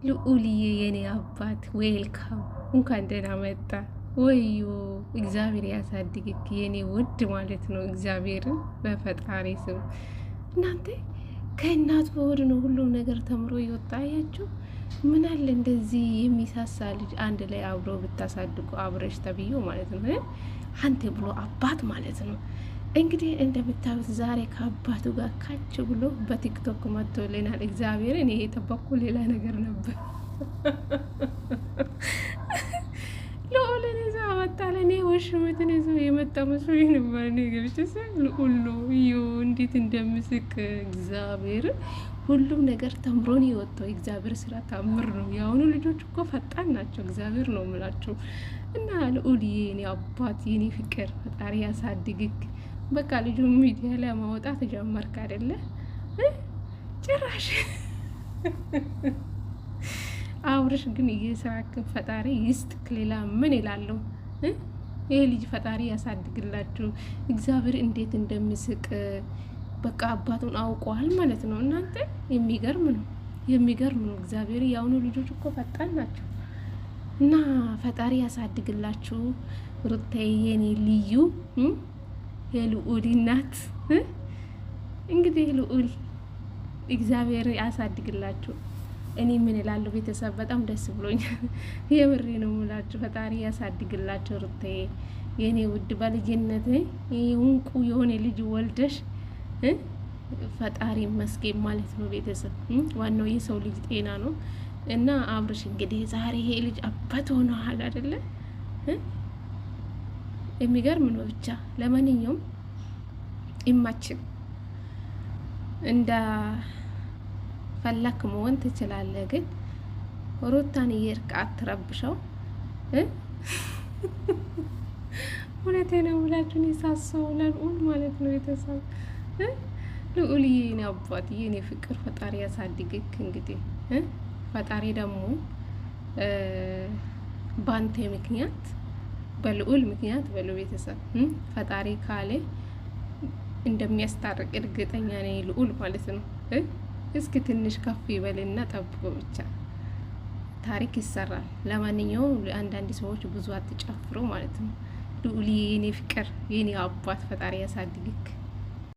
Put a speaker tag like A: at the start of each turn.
A: ልዑልዬ የኔ አባት ዌልካም፣ እንኳን ደህና መጣ። ወዮ እግዚአብሔር ያሳድግክ የኔ ውድ ማለት ነው። እግዚአብሔርን በፈጣሪ ስም እናንተ ከእናት በወድ ነው ሁሉም ነገር ተምሮ ይወጣ። አያችሁ ምን አለ እንደዚህ የሚሳሳ ልጅ አንድ ላይ አብሮ ብታሳድጉ፣ አብረሽ ተብዮ ማለት ነው። አንተ ብሎ አባት ማለት ነው። እንግዲህ እንደምታዩት ዛሬ ከአባቱ ጋር ካች ብሎ በቲክቶክ መጥቶልናል። እግዚአብሔር እኔ የጠበቅኩ ሌላ ነገር ነበር። ልዑልን ይዞ አመጣለ። እኔ ወሽመትን ይዞ የመጣ መስሎኝ ነበር። እኔ ገብቼ ልዑል ነው እዩ እንዴት እንደምስቅ እግዚአብሔር ሁሉም ነገር ተምሮን የወጣው እግዚአብሔር ስራ ታምር ነው። የአሁኑ ልጆች እኮ ፈጣን ናቸው። እግዚአብሔር ነው የምላቸው። እና ልዑልዬ የኔ አባት የኔ ፍቅር ፈጣሪ ያሳድግክ። በቃ ልጁ ሚዲያ ላይ ማውጣት ጀመርክ አይደለ? ጭራሽ አብርሽ ግን እየሰራክ ፈጣሪ ይስጥክ። ሌላ ምን ይላለሁ? ይሄ ልጅ ፈጣሪ ያሳድግላችሁ። እግዚአብሔር እንዴት እንደሚስቅ በቃ አባቱን አውቀዋል ማለት ነው። እናንተ የሚገርም ነው፣ የሚገርም ነው። እግዚአብሔር የአሁኑ ልጆች እኮ ፈጣን ናቸው። እና ፈጣሪ ያሳድግላችሁ። ሩታዬ የኔ ልዩ የልዑል እናት እንግዲህ ልዑል እግዚአብሔር ያሳድግላችሁ። እኔ ምን እላለሁ ቤተሰብ በጣም ደስ ብሎኛል። የምሬ ነው ሙላችሁ። ፈጣሪ ያሳድግላችሁ። ሩታዬ የኔ ውድ በልጅነት እንቁ የሆነ ልጅ ወልደሽ ፈጣሪ መስገን ማለት ነው። ቤተሰብ ዋናው የሰው ልጅ ጤና ነው። እና አብርሽ እንግዲህ ዛሬ ይሄ ልጅ አባት ሆኗል አይደለ? የሚገርም ነው። ብቻ ለማንኛውም ይማችን እንደ ፈለክ መሆን ትችላለህ፣ ግን ሩታን እየርቅ አትረብሸው። እውነቴ ነው ብላችሁን የሳሰው ለልዑል ማለት ነው። የተሳው ልዑልዬ የኔ አባት የኔ ፍቅር ፈጣሪ ያሳድግክ። እንግዲህ ፈጣሪ ደግሞ ባንተ ምክንያት በልዑል ምክንያት በሉ ቤተሰብ ፈጣሪ ካለ እንደሚያስታርቅ እርግጠኛ ነኝ። ልዑል ማለት ነው። እስኪ ትንሽ ከፍ ይበልና ጠብቆ ብቻ ታሪክ ይሰራል። ለማንኛውም አንዳንድ ሰዎች ብዙ አትጨፍሩ ማለት ነው። ልዑልዬ የኔ ፍቅር የኔ አባት ፈጣሪ ያሳድግክ።